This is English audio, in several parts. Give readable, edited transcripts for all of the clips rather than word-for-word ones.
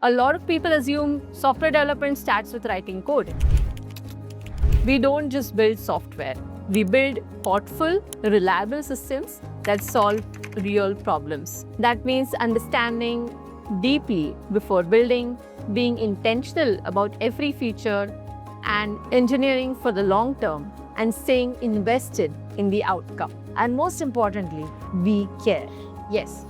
A lot of people assume software development starts with writing code. We don't just build software. We build thoughtful, reliable systems that solve real problems. That means understanding deeply before building, being intentional about every feature, and engineering for the long term, and staying invested in the outcome. And most importantly, we care. Yes.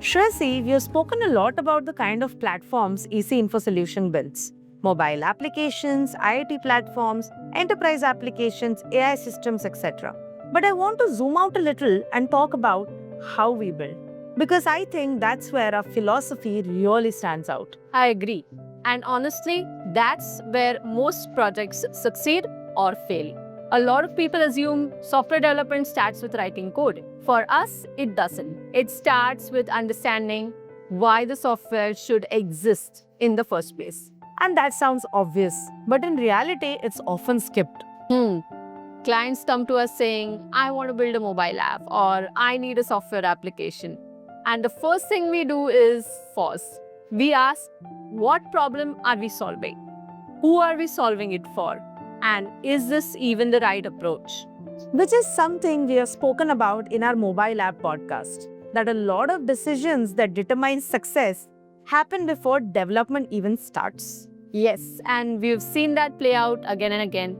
Shresi, we have spoken a lot about the kind of platforms EC Info Solution builds. Mobile applications, IoT platforms, enterprise applications, AI systems, etc. But I want to zoom out a little and talk about how we build. Because I think that's where our philosophy really stands out. I agree. And honestly, that's where most projects succeed or fail. A lot of people assume software development starts with writing code. For us, it doesn't. It starts with understanding why the software should exist in the first place. And that sounds obvious, but in reality, it's often skipped. Clients come to us saying, I want to build a mobile app or I need a software application. And the first thing we do is pause. We ask, what problem are we solving? Who are we solving it for? And is this even the right approach? Which is something we have spoken about in our mobile app podcast, that a lot of decisions that determine success happen before development even starts. Yes, and we've seen that play out again and again.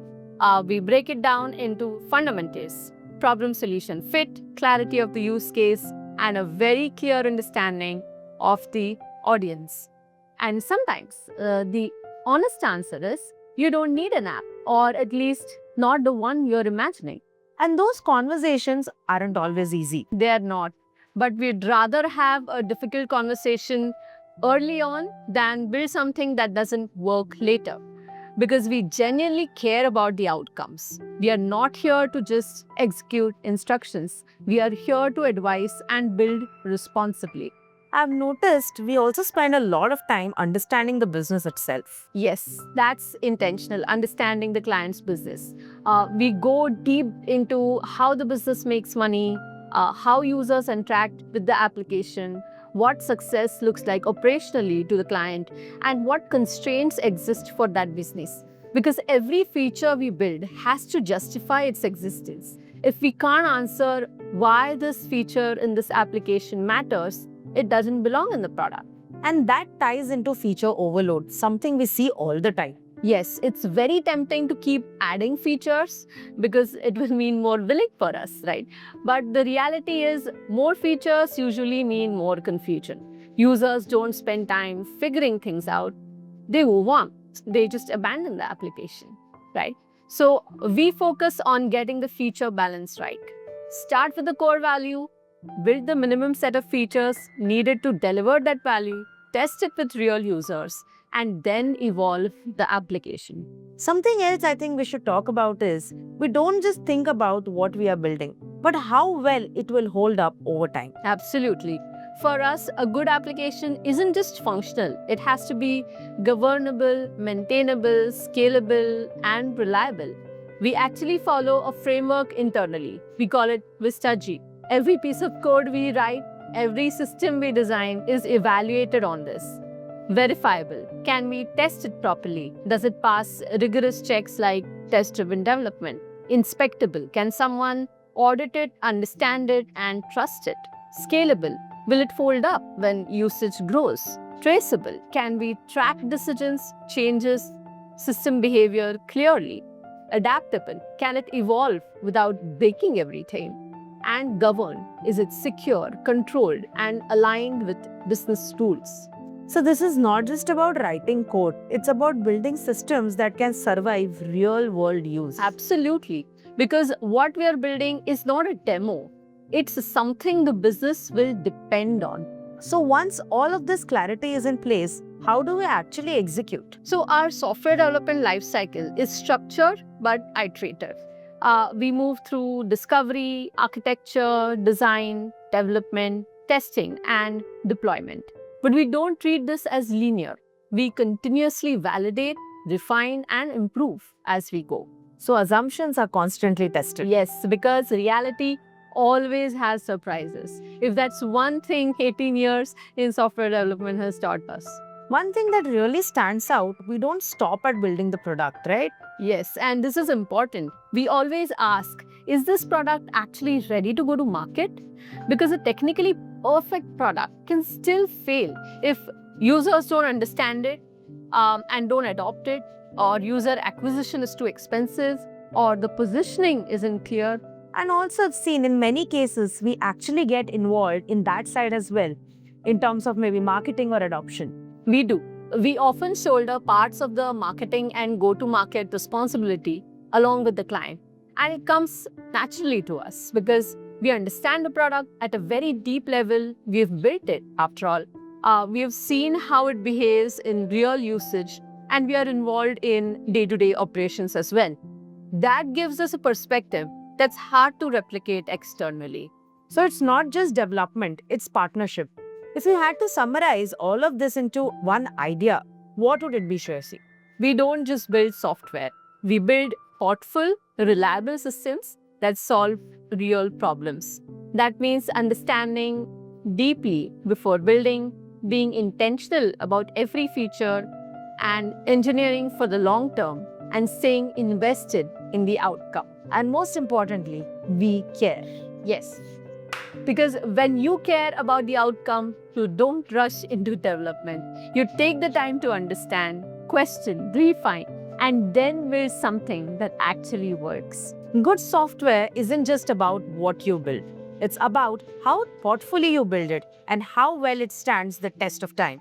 We break it down into fundamentals: problem solution fit, clarity of the use case, and a very clear understanding of the audience. And sometimes the honest answer is you don't need an app, or at least not the one you're imagining. And those conversations aren't always easy. They are not. But we'd rather have a difficult conversation early on than build something that doesn't work later. Because we genuinely care about the outcomes. We are not here to just execute instructions. We are here to advise and build responsibly. I've noticed we also spend a lot of time understanding the business itself. Yes, that's intentional, understanding the client's business. We go deep into how the business makes money, how users interact with the application, what success looks like operationally to the client, and what constraints exist for that business. Because every feature we build has to justify its existence. If we can't answer why this feature in this application matters, it doesn't belong in the product. And that ties into feature overload, something we see all the time. Yes, it's very tempting to keep adding features because it will mean more billing for us, right? But the reality is more features usually mean more confusion. Users don't spend time figuring things out. They move on. They just abandon the application, right? So we focus on getting the feature balance right. Start with the core value, build the minimum set of features needed to deliver that value, test it with real users, and then evolve the application. Something else I think we should talk about is we don't just think about what we are building, but how well it will hold up over time. Absolutely. For us, a good application isn't just functional. It has to be governable, maintainable, scalable, and reliable. We actually follow a framework internally. We call it Vista-G. Every piece of code we write, every system we design is evaluated on this. Verifiable. Can we test it properly? Does it pass rigorous checks like test-driven development? Inspectable. Can someone audit it, understand it, and trust it? Scalable. Will it fold up when usage grows? Traceable. Can we track decisions, changes, system behavior clearly? Adaptable. Can it evolve without breaking everything? And governed. Is it secure, controlled, and aligned with business rules? So this is not just about writing code, it's about building systems that can survive real-world use. Absolutely. Because what we are building is not a demo. It's something the business will depend on. So once all of this clarity is in place, how do we actually execute? So our software development lifecycle is structured but iterative. We move through discovery, architecture, design, development, testing, and deployment. But we don't treat this as linear. We continuously validate, refine, and improve as we go. So assumptions are constantly tested. Yes, because reality always has surprises. If that's one thing 18 years in software development has taught us. One thing that really stands out, we don't stop at building the product, right? Yes, and this is important. We always ask, is this product actually ready to go to market? Because a technically perfect product can still fail if users don't understand it and don't adopt it, or user acquisition is too expensive, or the positioning isn't clear. And also, I've seen in many cases, we actually get involved in that side as well, in terms of maybe marketing or adoption. We do. We often shoulder parts of the marketing and go-to-market responsibility along with the client. And it comes naturally to us because we understand the product at a very deep level. We've built it, after all. We have seen how it behaves in real usage, and we are involved in day-to-day operations as well. That gives us a perspective that's hard to replicate externally. So it's not just development, it's partnership. If you had to summarize all of this into one idea, what would it be, Shreyasi? We don't just build software. We build thoughtful, reliable systems that solve real problems. That means understanding deeply before building, being intentional about every feature, and engineering for the long term, and staying invested in the outcome. And most importantly, we care. Yes. Because when you care about the outcome, you don't rush into development. You take the time to understand, question, refine, and then build something that actually works. Good software isn't just about what you build. It's about how thoughtfully you build it and how well it stands the test of time.